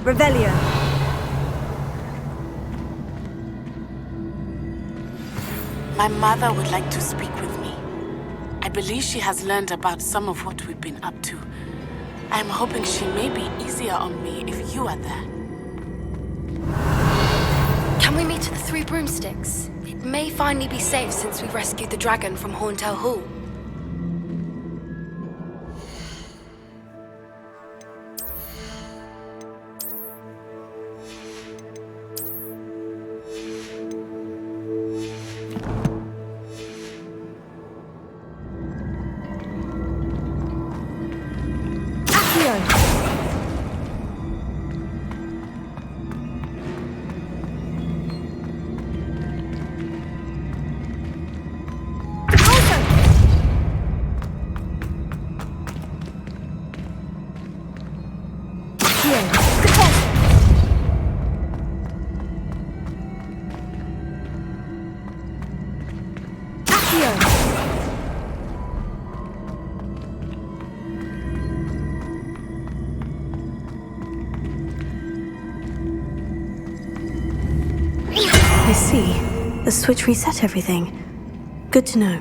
Revelio. My mother would like to speak with me. I believe she has learned about some of what we've been up to. I am hoping she may be easier on me if you are there. Can we meet at the Three Broomsticks? It may finally be safe since we rescued the dragon from Horntail Hall. I see. The switch reset everything. Good to know.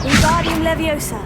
Wingardium Leviosa.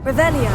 Revelio.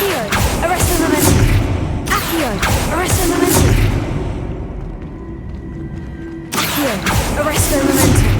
Accio! Arresto momentum! Accio! Arresto momentum! Accio! Arresto momentum!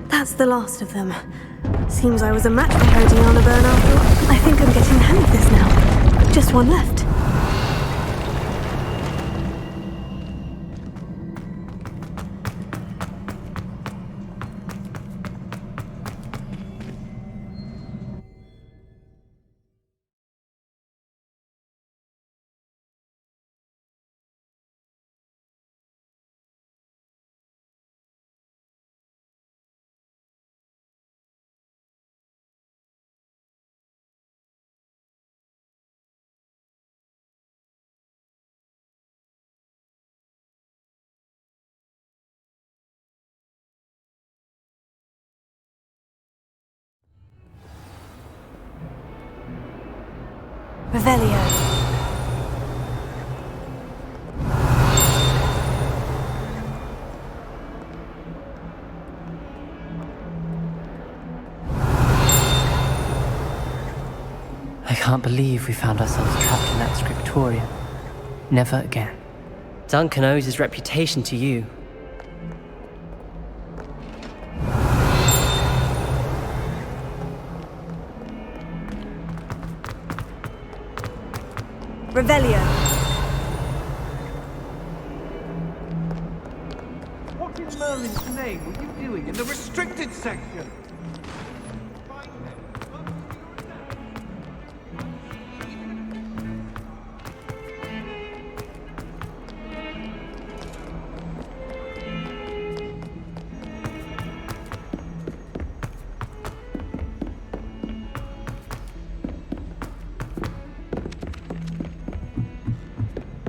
That's the last of them. Seems I was a match for Herodiana Byrne after all. I think I'm getting the hang of this now. Just one left. Revelio. I can't believe we found ourselves trapped in that scriptorium. Never again. Duncan owes his reputation to you. Revelio. What in Merlin's name were you doing in the restricted section?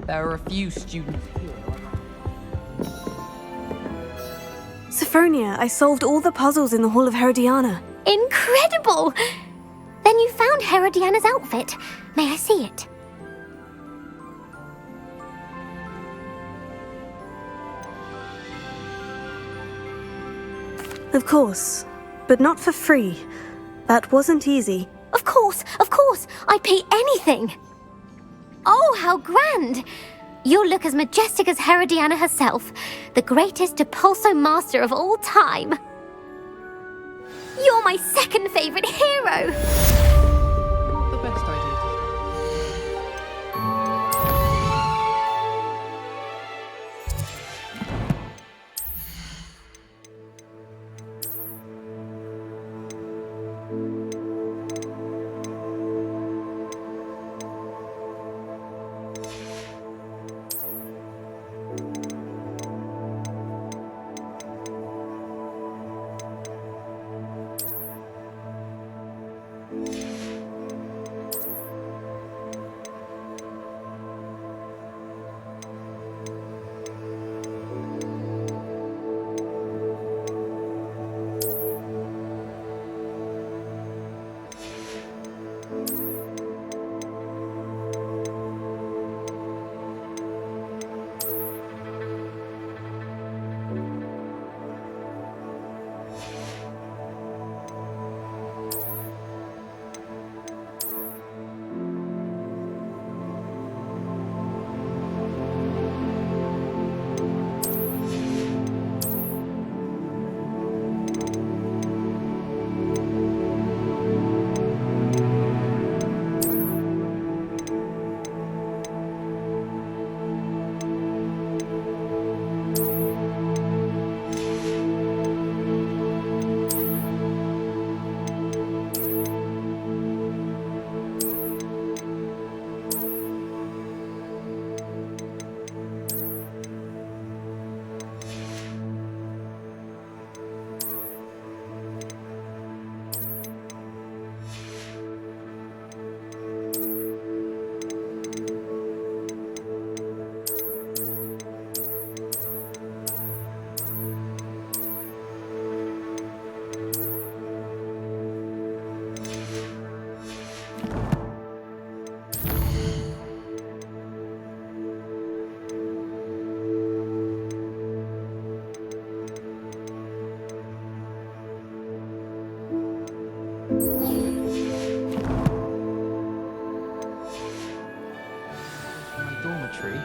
There are a few students here. Sophronia, I solved all the puzzles in the Hall of Herodiana. Incredible! Then you found Herodiana's outfit. May I see it? Of course, but not for free. That wasn't easy. Of course! I'd pay anything! Oh, how grand! You'll look as majestic as Herodiana herself, the greatest Depulso master of all time. You're my second favorite hero! Not the best idea to tree.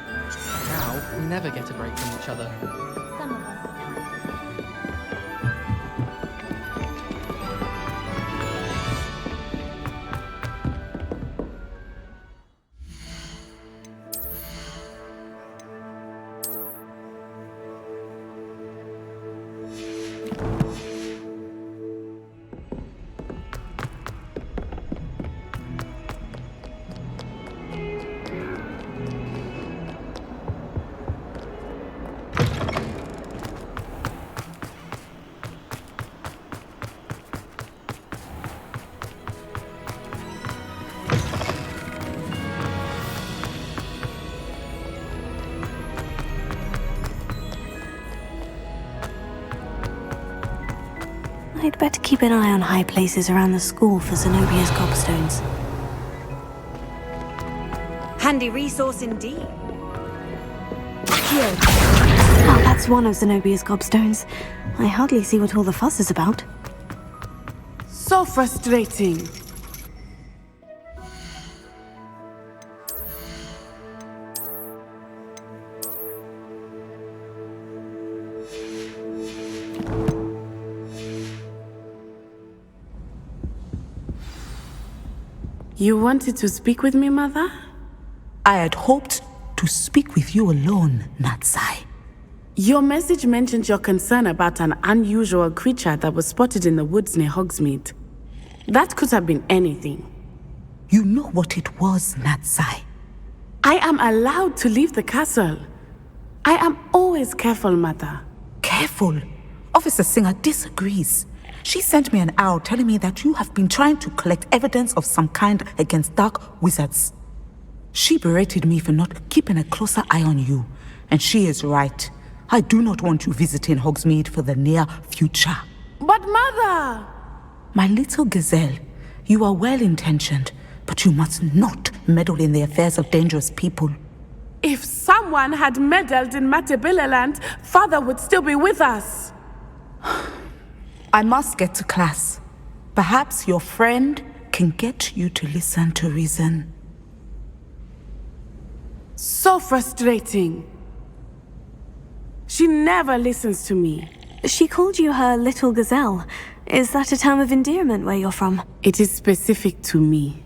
Now, we never get a break from each other. Some of us. I'd better keep an eye on high places around the school for Zenobia's gobstones. Handy resource indeed. Oh, that's one of Zenobia's gobstones. I hardly see what all the fuss is about. So frustrating. You wanted to speak with me, Mother? I had hoped to speak with you alone, Natsai. Your message mentioned your concern about an unusual creature that was spotted in the woods near Hogsmeade. That could have been anything. You know what it was, Natsai. I am allowed to leave the castle. I am always careful, Mother. Careful. Officer Singer disagrees. She sent me an owl telling me that you have been trying to collect evidence of some kind against dark wizards. She berated me for not keeping a closer eye on you, and she is right. I do not want you visiting Hogsmeade for the near future. But Mother! My little gazelle, you are well-intentioned, but you must not meddle in the affairs of dangerous people. If someone had meddled in Matabeleland, Father would still be with us. I must get to class. Perhaps your friend can get you to listen to reason. So frustrating. She never listens to me. She called you her little gazelle. Is that a term of endearment where you're from? It is specific to me.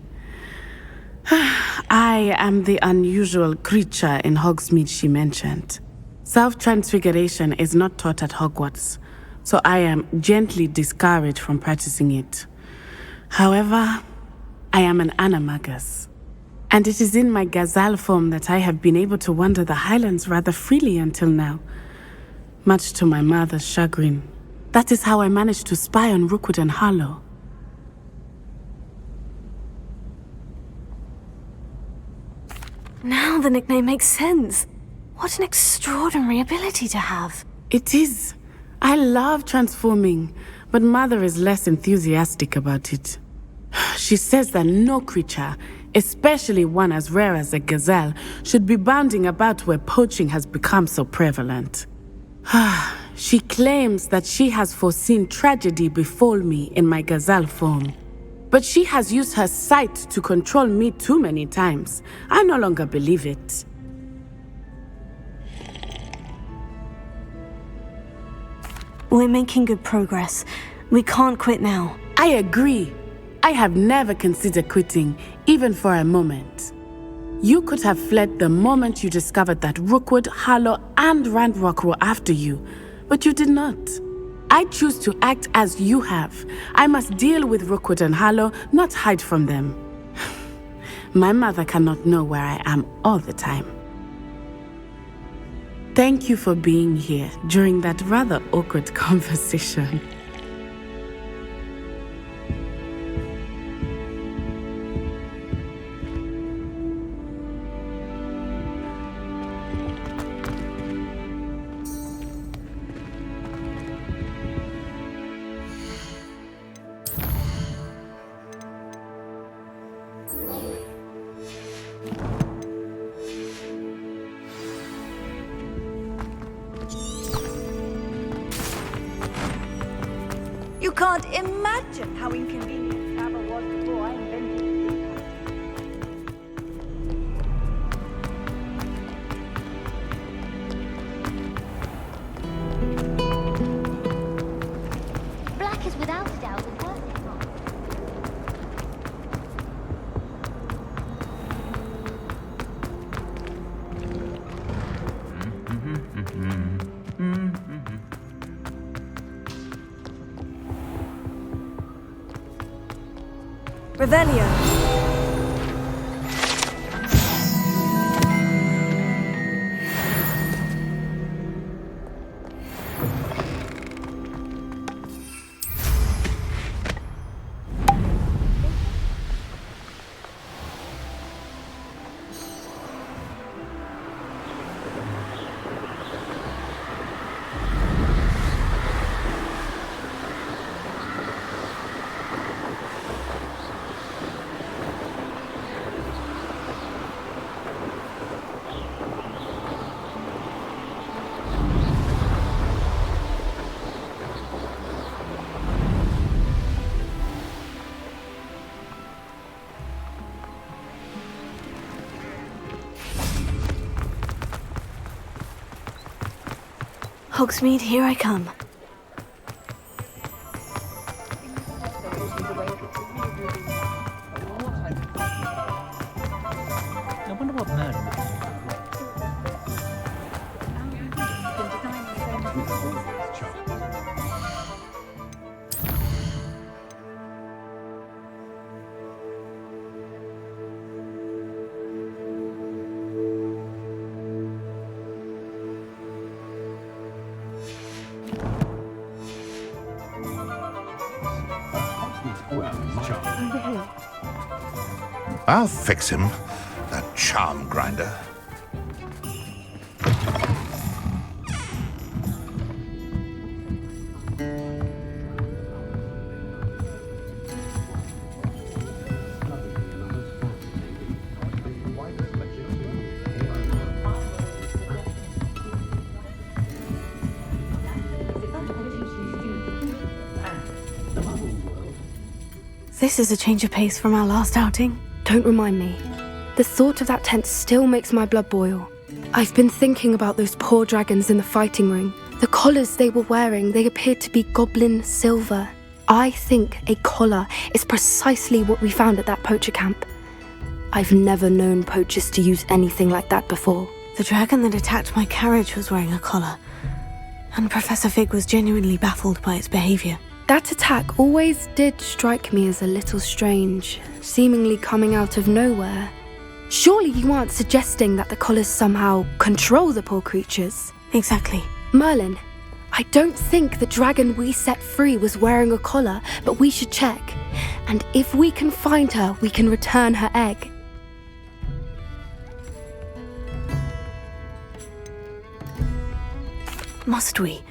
I am the unusual creature in Hogsmeade she mentioned. Self-transfiguration is not taught at Hogwarts, so I am gently discouraged from practicing it. However, I am an animagus, and it is in my gazelle form that I have been able to wander the highlands rather freely until now, much to my mother's chagrin. That is how I managed to spy on Rookwood and Harlow. Now the nickname makes sense. What an extraordinary ability to have. It is. I love transforming, but Mother is less enthusiastic about it. She says that no creature, especially one as rare as a gazelle, should be bounding about where poaching has become so prevalent. She claims that she has foreseen tragedy befall me in my gazelle form. But she has used her sight to control me too many times. I no longer believe it. We're making good progress. We can't quit now. I agree. I have never considered quitting, even for a moment. You could have fled the moment you discovered that Rookwood, Harlow, and Randrock were after you, but you did not. I choose to act as you have. I must deal with Rookwood and Harlow, not hide from them. My mother cannot know where I am all the time. Thank you for being here during that rather awkward conversation. You can't imagine how inconvenient travel was before I invented Revelio. Hogsmeade, here I come. I wonder what Merlin I'll fix him, that charm grinder. This is a change of pace from our last outing. Don't remind me. The thought of that tent still makes my blood boil. I've been thinking about those poor dragons in the fighting ring. The collars they were wearing, they appeared to be goblin silver. I think a collar is precisely what we found at that poacher camp. I've never known poachers to use anything like that before. The dragon that attacked my carriage was wearing a collar, and Professor Fig was genuinely baffled by its behavior. That attack always did strike me as a little strange, seemingly coming out of nowhere. Surely you aren't suggesting that the collars somehow control the poor creatures? Exactly. Merlin, I don't think the dragon we set free was wearing a collar, but we should check. And if we can find her, we can return her egg. Must we?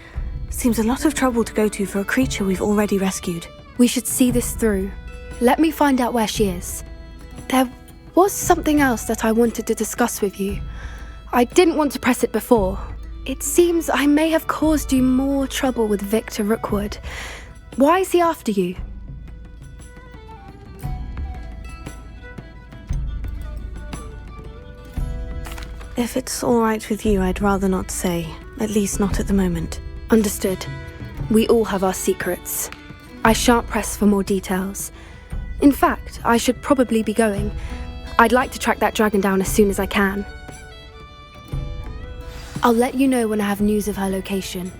Seems a lot of trouble to go to for a creature we've already rescued. We should see this through. Let me find out where she is. There was something else that I wanted to discuss with you. I didn't want to press it before. It seems I may have caused you more trouble with Victor Rookwood. Why is he after you? If it's all right with you, I'd rather not say. At least not at the moment. Understood. We all have our secrets. I shan't press for more details. In fact, I should probably be going. I'd like to track that dragon down as soon as I can. I'll let you know when I have news of her location.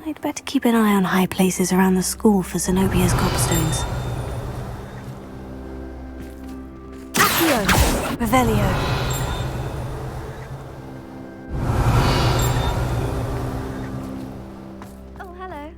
I'd better keep an eye on high places around the school for Zenobia's gobstones. Accio! Revelio! Oh, hello.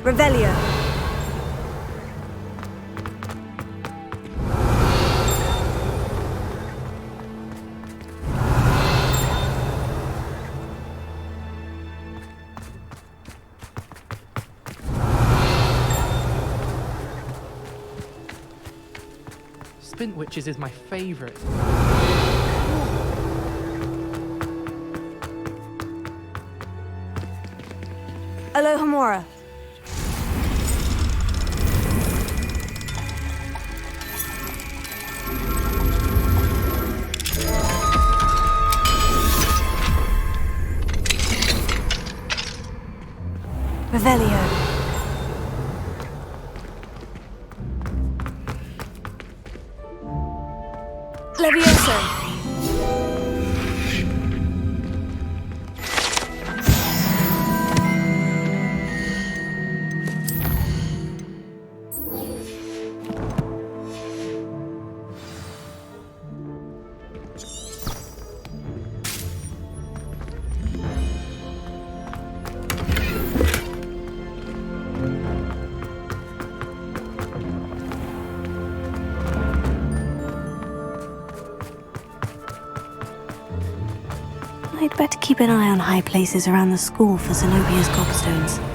Revelio! Flint Witches is my favorite. Alohomora. Revelio. Levioso. I'd better keep an eye on high places around the school for Zenobia's gobstones.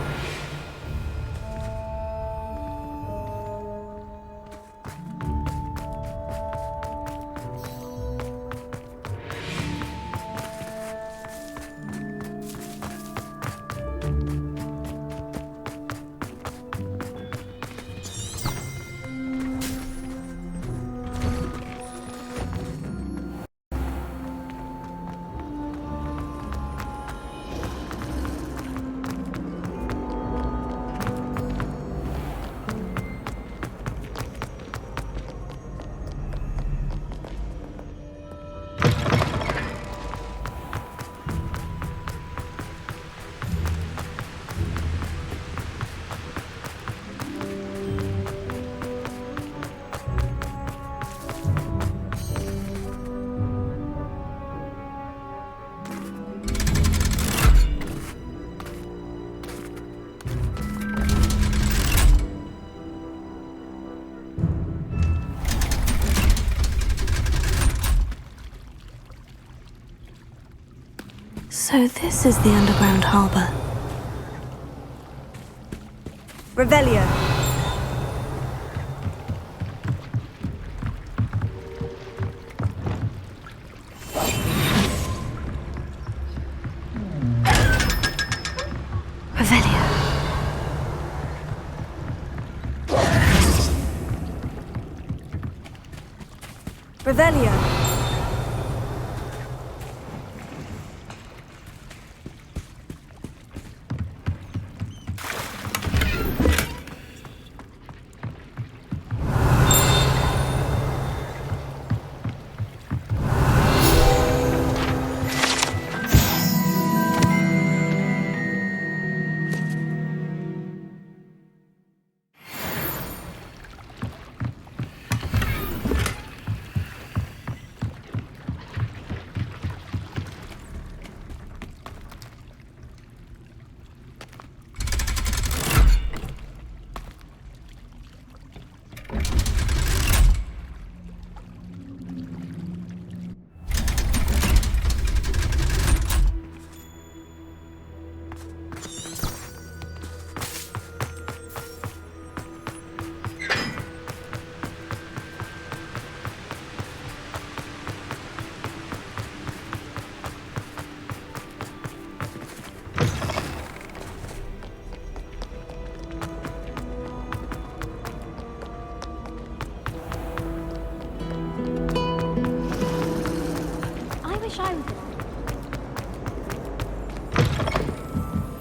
So this is the underground harbor. Revelio. Revelio. Revelio.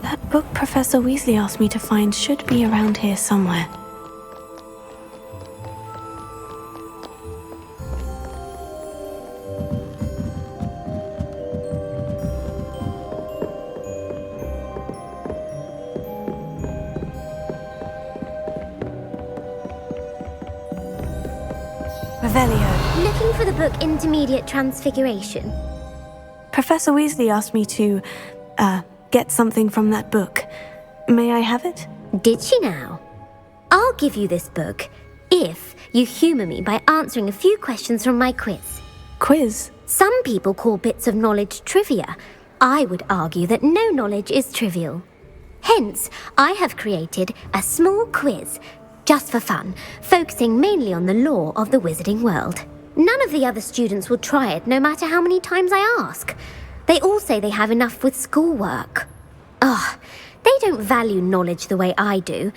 That book Professor Weasley asked me to find should be around here somewhere. Revelio. Looking for the book Intermediate Transfiguration? Professor Weasley asked me to, get something from that book. May I have it? Did she now? I'll give you this book if you humour me by answering a few questions from my quiz. Quiz? Some people call bits of knowledge trivia. I would argue that no knowledge is trivial. Hence, I have created a small quiz just for fun, focusing mainly on the lore of the wizarding world. None of the other students will try it, no matter how many times I ask. They all say they have enough with schoolwork. Ugh, they don't value knowledge the way I do.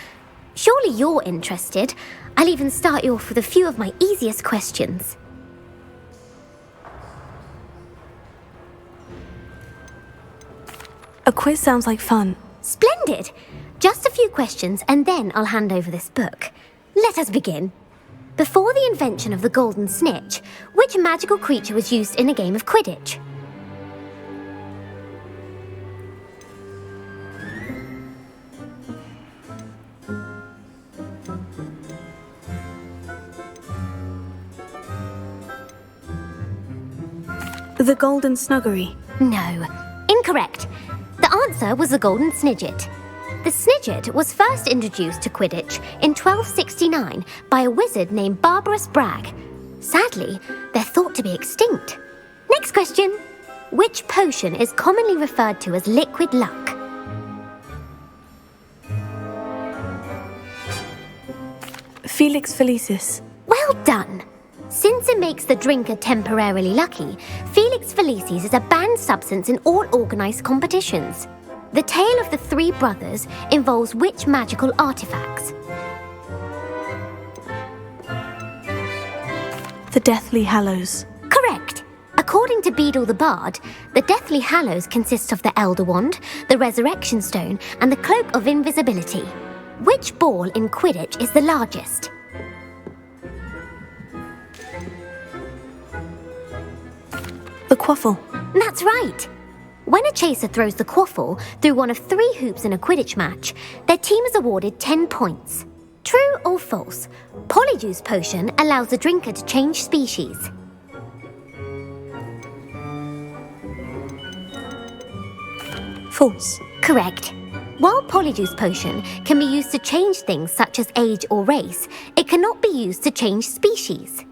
Surely you're interested. I'll even start you off with a few of my easiest questions. A quiz sounds like fun. Splendid! Just a few questions and then I'll hand over this book. Let us begin. Before the invention of the golden snitch, which magical creature was used in a game of Quidditch? The Golden Snuggery. No. Incorrect. The answer was the Golden Snidget. The Snidget was first introduced to Quidditch in 1269 by a wizard named Barbarous Bragg. Sadly, they're thought to be extinct. Next question. Which potion is commonly referred to as liquid luck? Felix Felicis. Well done. Since it makes the drinker temporarily lucky, Felix Felicis is a banned substance in all organised competitions. The tale of the three brothers involves which magical artifacts? The Deathly Hallows. Correct. According to Beadle the Bard, the Deathly Hallows consists of the Elder Wand, the Resurrection Stone, and the Cloak of Invisibility. Which ball in Quidditch is the largest? The Quaffle. That's right. When a chaser throws the quaffle through one of 3 hoops in a Quidditch match, their team is awarded 10 points. True or false? Polyjuice potion allows the drinker to change species. False. Correct. While Polyjuice potion can be used to change things such as age or race, it cannot be used to change species.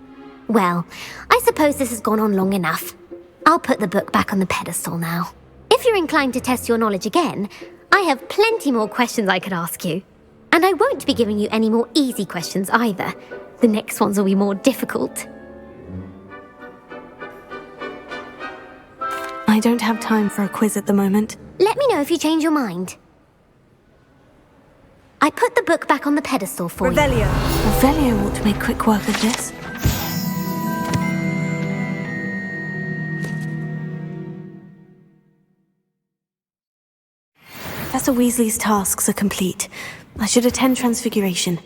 Well, I suppose this has gone on long enough. I'll put the book back on the pedestal now. If you're inclined to test your knowledge again, I have plenty more questions I could ask you. And I won't be giving you any more easy questions either. The next ones will be more difficult. I don't have time for a quiz at the moment. Let me know if you change your mind. I put the book back on the pedestal for you. Revelio. Revelio ought to make quick work of this. Professor Weasley's tasks are complete. I should attend Transfiguration.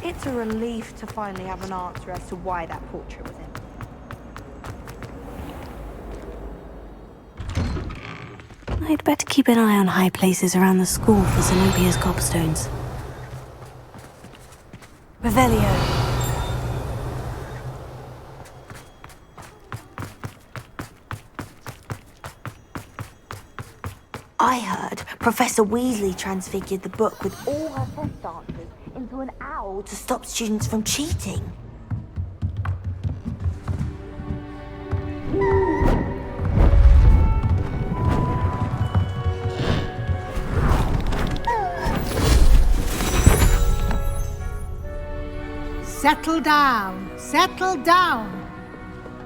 It's a relief to finally have an answer as to why that portrait was in. I'd better keep an eye on high places around the school for Zenobia's gobstones. Revelio. I heard Professor Weasley transfigured the book with all her test answers into an owl to stop students from cheating. Settle down, settle down.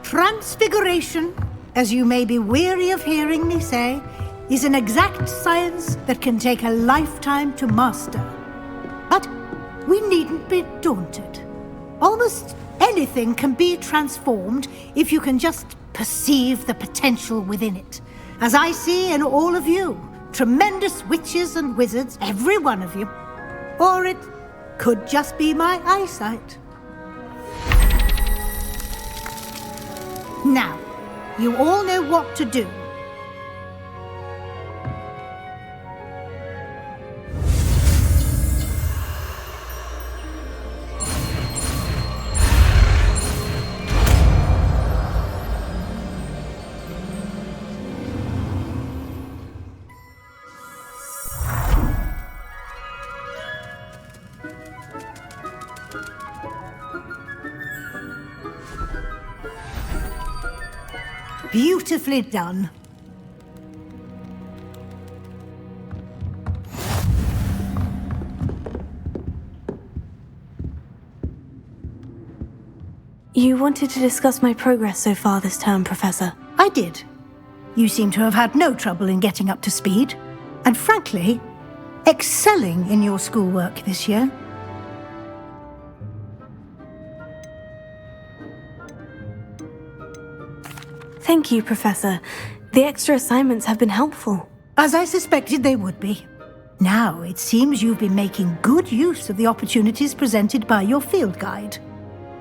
Transfiguration, as you may be weary of hearing me say, is an exact science that can take a lifetime to master. But we needn't be daunted. Almost anything can be transformed if you can just perceive the potential within it. As I see in all of you, tremendous witches and wizards, every one of you. Or it could just be my eyesight. Now, you all know what to do. Beautifully done. You wanted to discuss my progress so far this term, Professor. I did. You seem to have had no trouble in getting up to speed, and frankly, excelling in your schoolwork this year. Thank you, Professor. The extra assignments have been helpful. As I suspected they would be. Now, it seems you've been making good use of the opportunities presented by your field guide.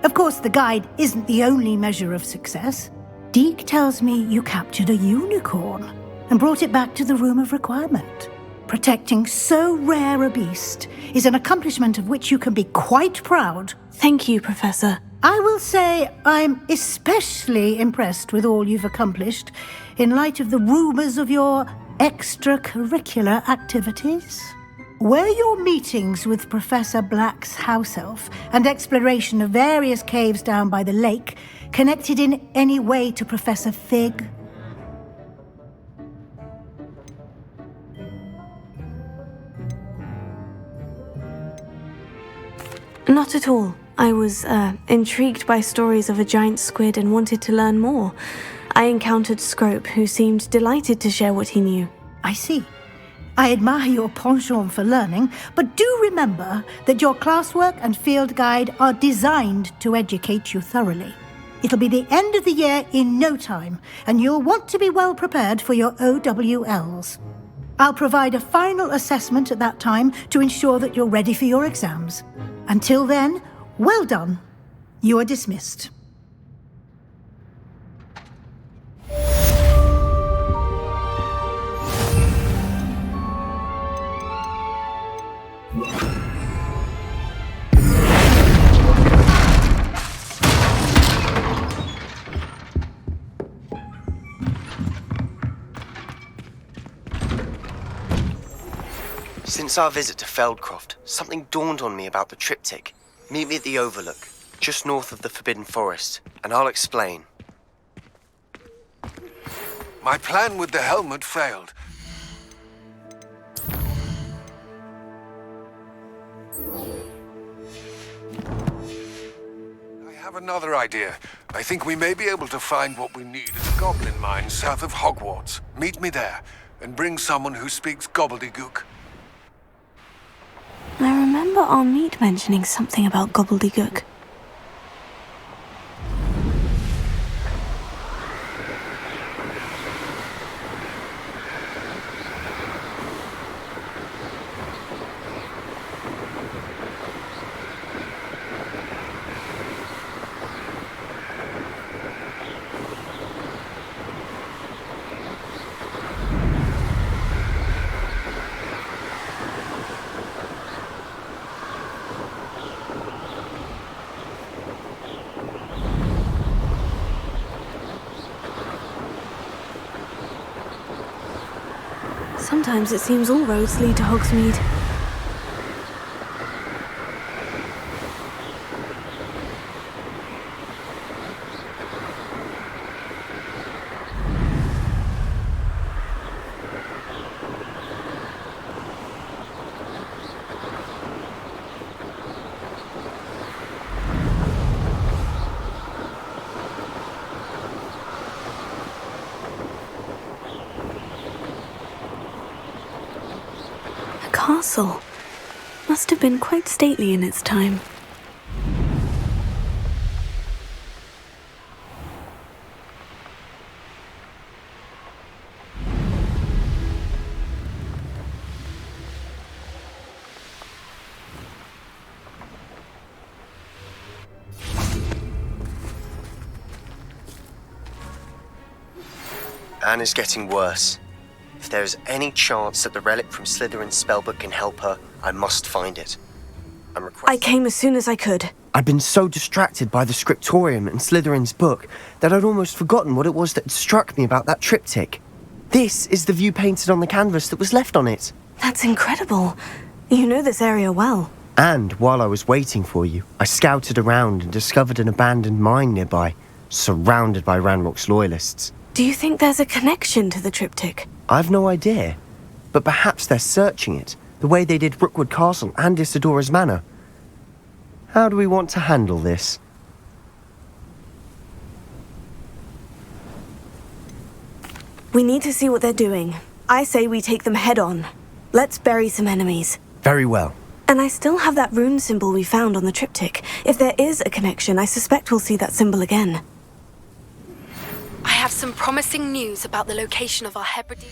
Of course, the guide isn't the only measure of success. Deke tells me you captured a unicorn and brought it back to the Room of Requirement. Protecting so rare a beast is an accomplishment of which you can be quite proud. Thank you, Professor. I will say I'm especially impressed with all you've accomplished in light of the rumors of your extracurricular activities. Were your meetings with Professor Black's house elf and exploration of various caves down by the lake connected in any way to Professor Fig? Not at all. I was intrigued by stories of a giant squid and wanted to learn more. I encountered Scrope, who seemed delighted to share what he knew. I see. I admire your penchant for learning, but do remember that your classwork and field guide are designed to educate you thoroughly. It'll be the end of the year in no time, and you'll want to be well prepared for your OWLs. I'll provide a final assessment at that time to ensure that you're ready for your exams. Until then, well done. You are dismissed. Since our visit to Feldcroft, something dawned on me about the triptych. Meet me at the Overlook, just north of the Forbidden Forest, and I'll explain. My plan with the helmet failed. I have another idea. I think we may be able to find what we need at a goblin mine south of Hogwarts. Meet me there, and bring someone who speaks gobbledygook. I remember our meet mentioning something about gobbledygook. Sometimes it seems all roads lead to Hogsmeade. Castle must have been quite stately in its time. Anne is getting worse. If there is any chance that the relic from Slytherin's spellbook can help her, I must find it. I came as soon as I could. I'd been so distracted by the scriptorium and Slytherin's book that I'd almost forgotten what it was that struck me about that triptych. This is the view painted on the canvas that was left on it. That's incredible. You know this area well. And while I was waiting for you, I scouted around and discovered an abandoned mine nearby, surrounded by Ranrock's loyalists. Do you think there's a connection to the triptych? I've no idea. But perhaps they're searching it, the way they did Rookwood Castle and Isidora's Manor. How do we want to handle this? We need to see what they're doing. I say we take them head on. Let's bury some enemies. Very well. And I still have that rune symbol we found on the triptych. If there is a connection, I suspect we'll see that symbol again. I have some promising news about the location of our Hebridean...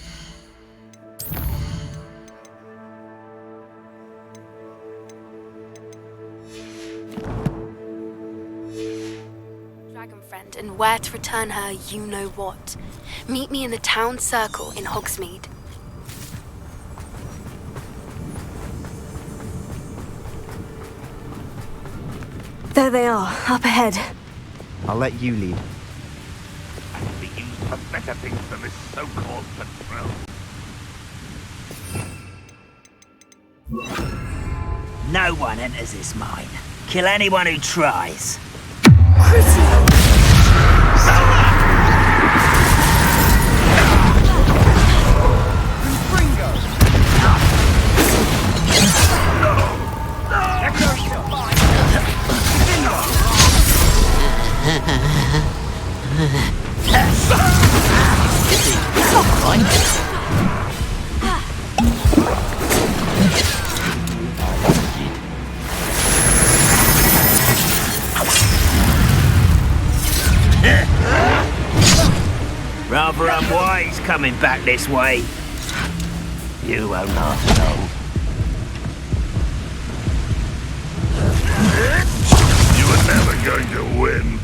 dragon friend, and where to return her, you know what. Meet me in the town circle in Hogsmeade. There they are, up ahead. I'll let you lead. I can be used for better things than this so-called patrol. No one enters this mine. Kill anyone who tries. Rather unwise coming back this way. You won't last long. You were never going to win.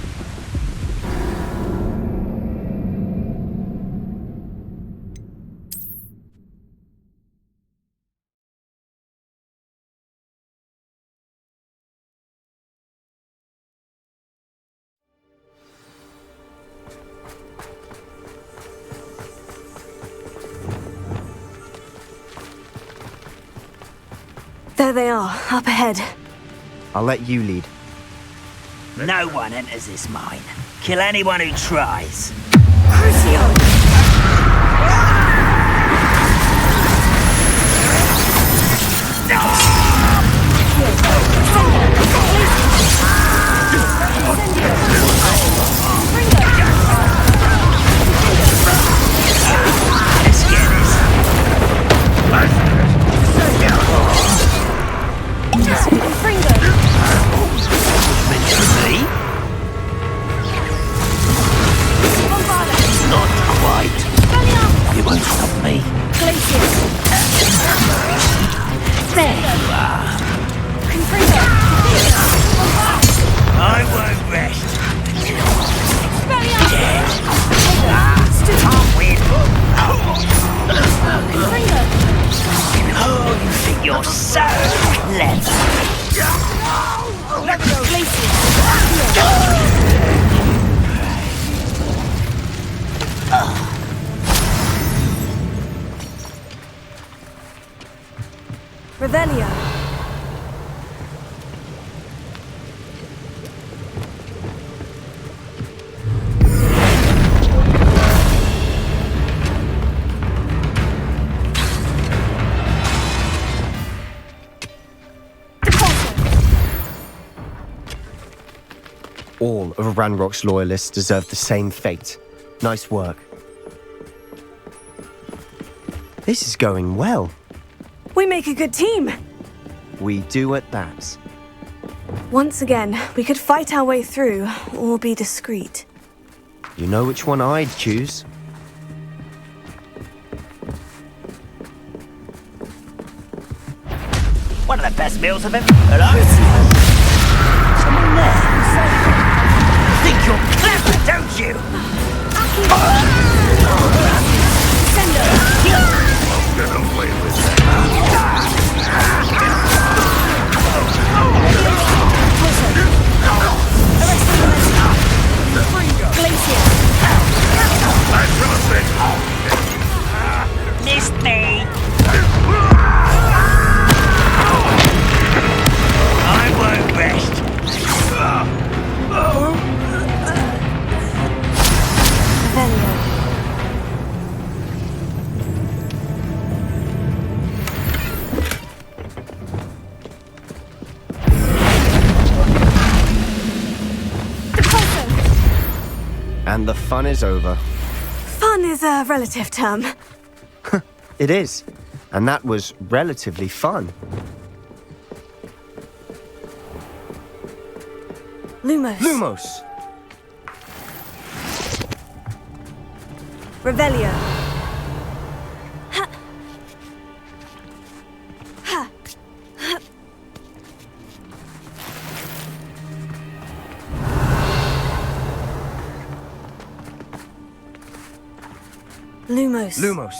There they are, up ahead. I'll let you lead. No one enters this mine. Kill anyone who tries. Let's get this. Meant for me? Not quite. You won't stop me. There you are. I won't rest. Dead. Can't win. Oh, you think you're so clever. Revelio. All of Ranrock's loyalists deserve the same fate. Nice work. This is going well. We make a good team. We do at that. Once again, we could fight our way through, or be discreet. You know which one I'd choose. One of the best meals I've ever... Hello? Someone there? Think you're clever, don't you? Get away with that. Missed me. I won't rest. Revelio. And the fun is over. Fun is a relative term. It is. And that was relatively fun. Lumos. Lumos! Revelio. Ha. Ha. Ha. Lumos. Lumos.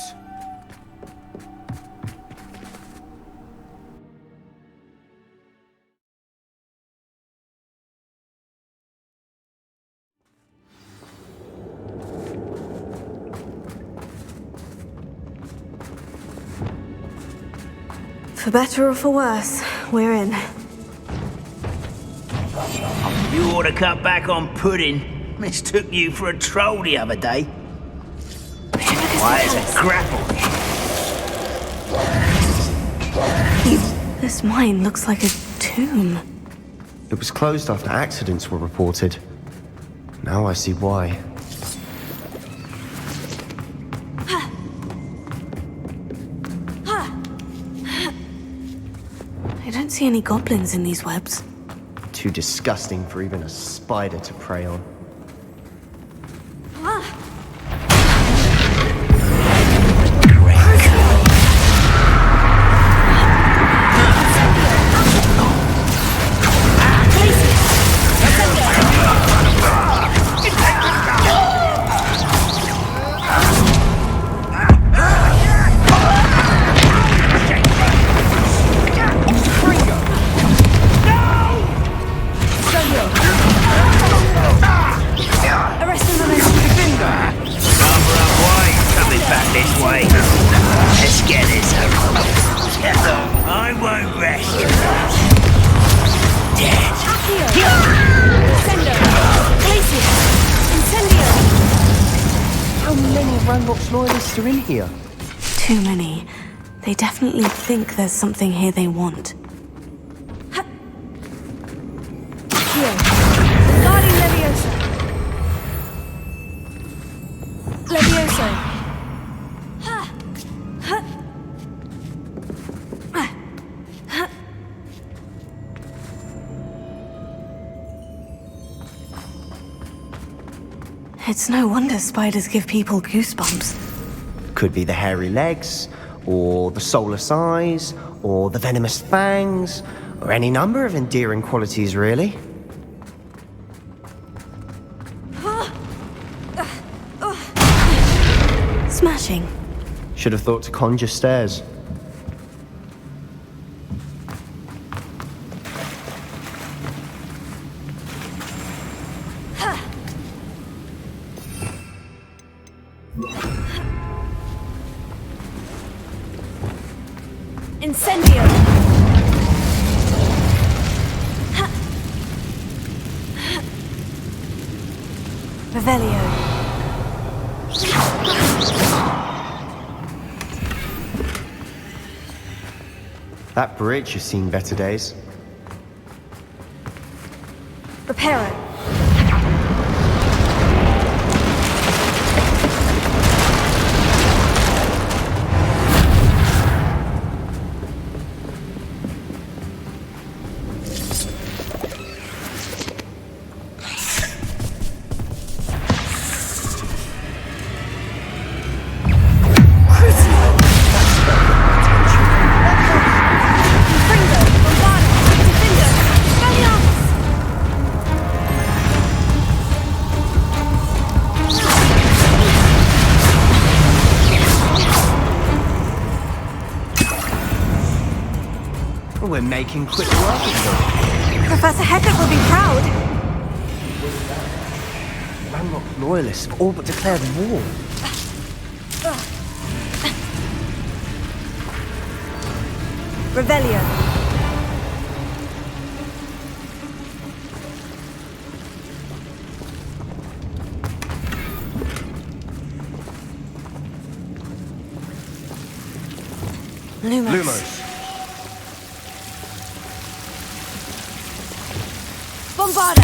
For better or for worse, we're in. You ought to cut back on pudding. Mistook you for a troll the other day. Why is a grapple? This mine looks like a tomb. It was closed after accidents were reported. Now I see why. I don't see any goblins in these webs. Too disgusting for even a spider to prey on. Are in here? Too many. They definitely think there's something here they want. Here. Guardian Leviosa. Leviosa. It's no wonder spiders give people goosebumps. Could be the hairy legs, or the soulless eyes, or the venomous fangs, or any number of endearing qualities, really. Smashing. Should have thought to conjure stairs. Incendio! Revelio. That bridge has seen better days. Reparo. We're making quick work of them. Professor Heckett will be proud. Landlocked loyalists have all but declared war. Revelio. Lumos. Bombarda!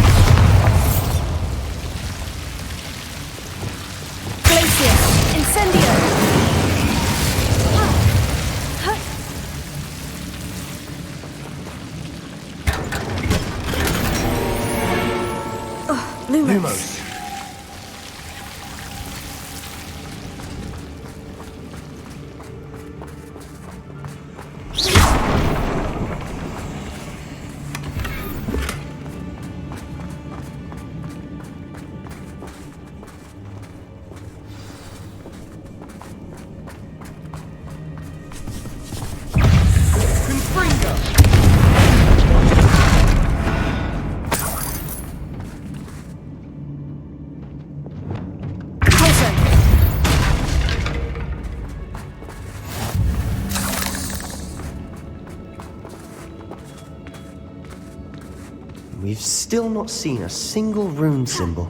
we've still not seen a single rune symbol.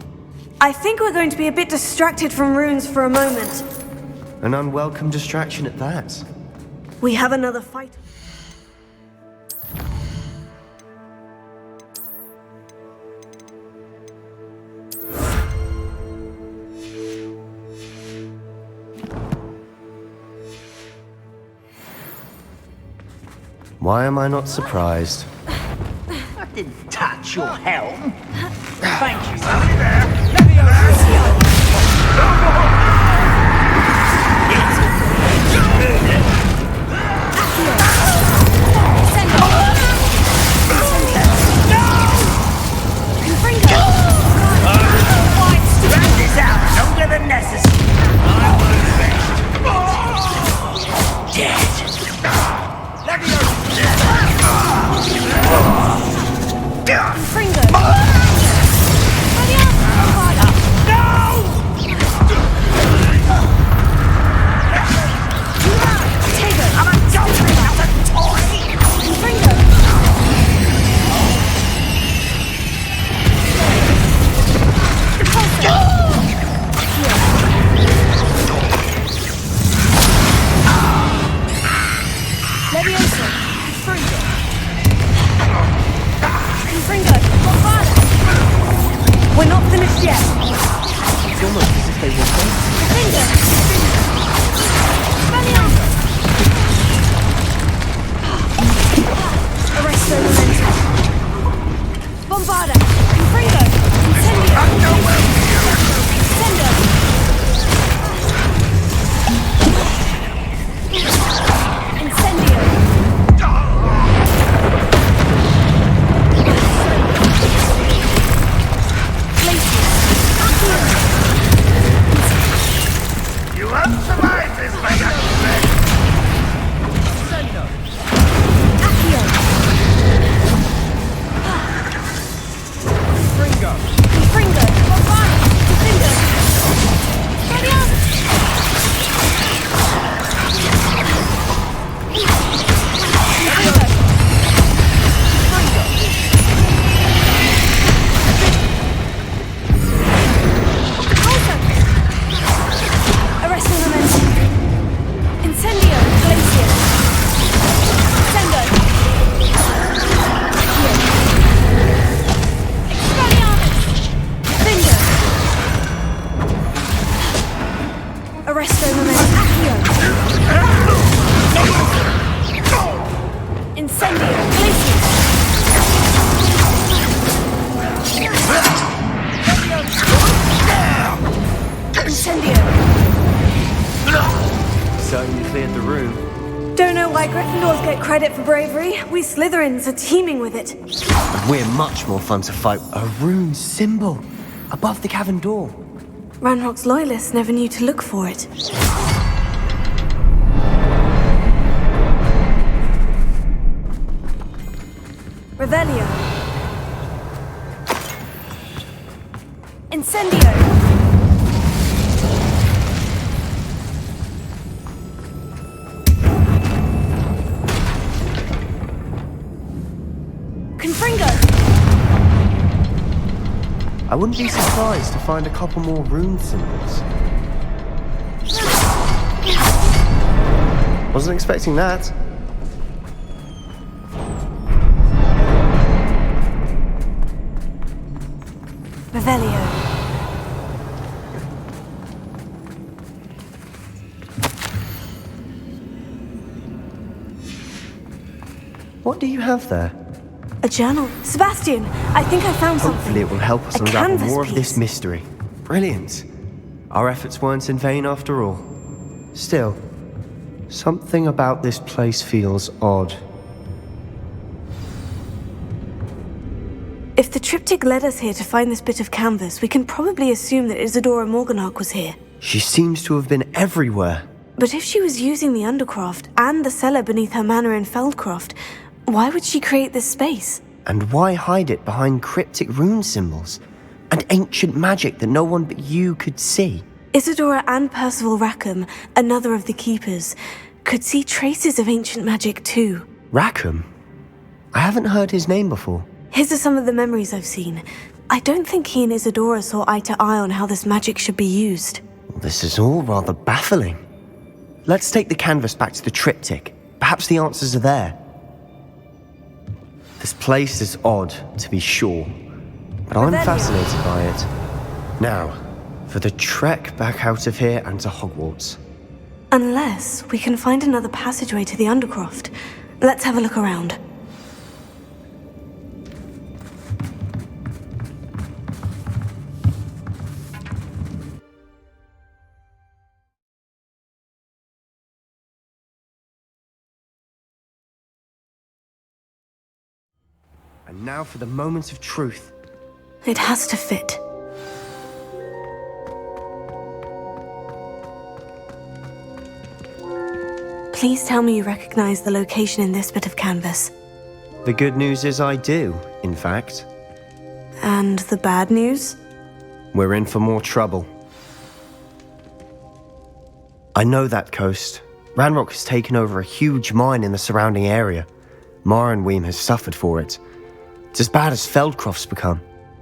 I think we're going to be a bit distracted from runes for a moment. An unwelcome distraction at that. We have another fight. Why am I not surprised? I didn't touch your helm. Thank you. Drag this out longer than necessary. Dead. We're not finished yet. It's almost as if they were waiting. Arresto momentum. Bombarda. Confringo. Incendio. Incendio. Incendio. You won't survive this, my young friend! Accio. Fringo! Confringo. Bombarda. Confringo. Guardian. Arresto momentum. Incendio. Glacier. Sendo. Expelliarmus. Finger. Arresto momentum. Accio. Incendio. Glacier. Incendio. Certainly cleared the room. Don't know why Gryffindors get credit for bravery. We Slytherins are teeming with it. But we're much more fun to fight. A rune symbol above the cavern door. Ranrock's loyalists never knew to look for it. Revelio. Incendio. Confringo. I wouldn't be surprised to find a couple more rune symbols. Wasn't expecting that. Revelio. What do you have there? A journal. Sebastian, I think I found something. Hopefully it will help us A unravel canvas more of this piece. mystery. Brilliant. Our efforts weren't in vain after all. Still, something about this place feels odd. If the triptych led us here to find this bit of canvas, we can probably assume that Isadora Morganach was here. She seems to have been everywhere. But if she was using the Undercroft and the cellar beneath her manor in Feldcroft, why would she create this space? And why hide it behind cryptic rune symbols? And ancient magic that no one but you could see? Isadora and Percival Rackham, another of the Keepers, could see traces of ancient magic too. Rackham? I haven't heard his name before. His are some of the memories I've seen. I don't think he and Isadora saw eye to eye on how this magic should be used. This is all rather baffling. Let's take the canvas back to the triptych. Perhaps the answers are there. This place is odd, to be sure, but I'm fascinated by it. Now, for the trek back out of here and to Hogwarts. Unless we can find another passageway to the Undercroft. Let's have a look around. And now for the moment of truth. It has to fit. Please tell me you recognize the location in this bit of canvas. The good news is I do, in fact. And the bad news? We're in for more trouble. I know that coast. Ranrock has taken over a huge mine in the surrounding area. Marrenweem has suffered for it. It's as bad as Feldcroft's become.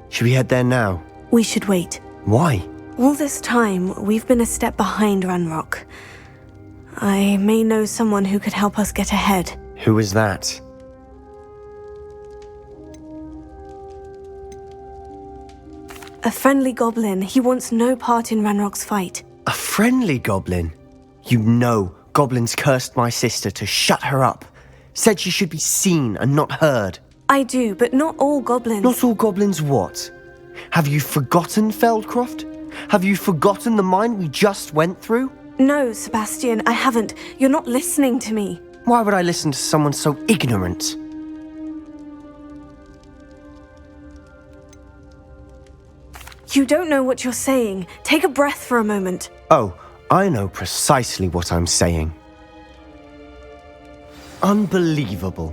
Should we head there now? We should wait. Why? All this time, we've been a step behind Ranrock. I may know someone who could help us get ahead. Who is that? A friendly goblin. He wants no part in Ranrock's fight. A friendly goblin? You know, goblins cursed my sister to shut her up. Said she should be seen and not heard. I do, but not all goblins. Not all goblins what? Have you forgotten Feldcroft? Have you forgotten the mine we just went through? No, Sebastian, I haven't. You're not listening to me. Why would I listen to someone so ignorant? You don't know what you're saying. Take a breath for a moment. Oh, I know precisely what I'm saying. Unbelievable.